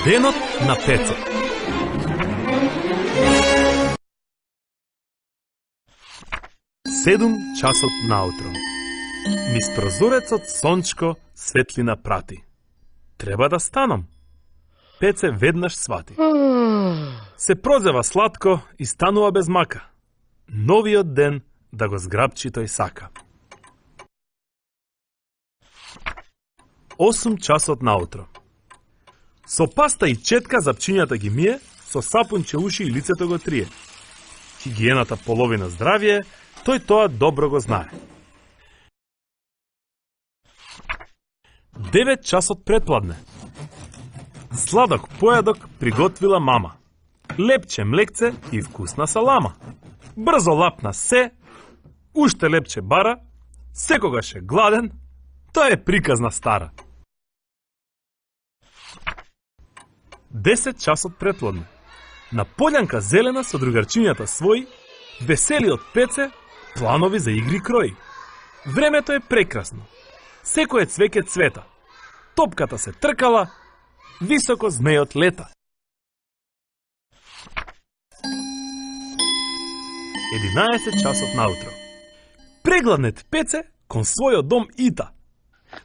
Денот на Пеце. Седум часот наутро. Низ прозорецот сончко светлина прати. Треба да станам. Пеце веднаш свати. Се прозева сладко и станува без мака. Новиот ден да го зграбчи тој сака. 8 часот наутро. Со паста и четка запчињата ги мие, со сапунче уши и лицето го трие. Хигиената половина здравие, тој тоа добро го знае. 9 часот предпладне. Сладок појадок приготвила мама. Лепче млекце и вкусна салама. Брзо лапна се, уште лепче бара, секогаш е гладен, тоа е приказна стара. 10 часот предпладне. На полјанка зелена со другарчињата своји, веселиот Пеце, планови за игри крои. Времето е прекрасно. Секое цвеќе цвета. Топката се тркала, високо змејот лета. 11 часот наутро. Прегладнет Пеце кон својот дом ита.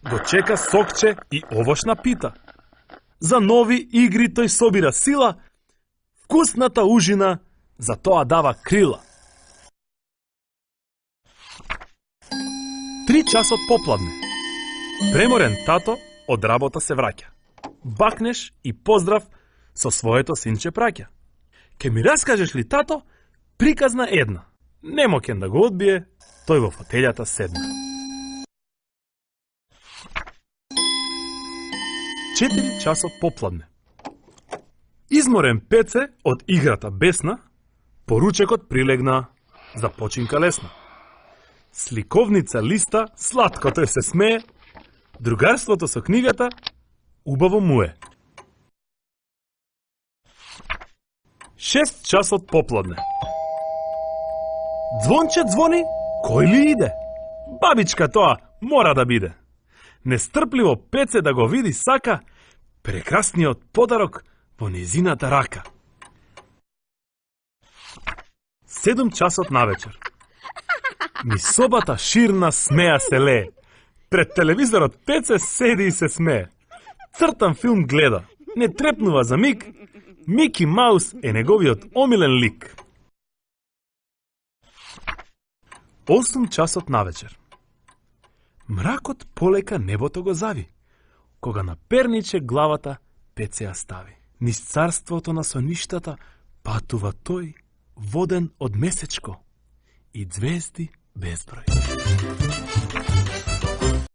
Го чека сокче и овошна пита. За нови игри тој собира сила, вкусната ужина за тоа дава крила. 3 часот попладне. Преморен тато од работа се враќа. Бакнеш и поздрав со своето синче праќа. Ке ми раскажеш ли, тато, приказна една? Немо кен да го одбие, тој во фотелјата седна. 4 часот попладне. Изморен Пеце од играта бесна, поручекот прилегна за починка лесна. Сликовница листа, сладко тој се смее, другарството со книгата убаво му е. 6 часот попладне. Звонче звони, кој ли иде? Бабичка тоа мора да биде. Нестрпливо Пеце да го види сака прекрасниот подарок во незината рака. 7 часот навечер. Низ собата ширна смеа се лее. Пред телевизорот Пеце седи и се смее. Цртан филм гледа. Не трепнува за миг. Мики Маус е неговиот омилен лик. 8 часот навечер. Мракот полека небото го зави, кога на перниче главата Пеце ја стави. Низ царството на соништата патува тој, воден од месечко и звезди безброј.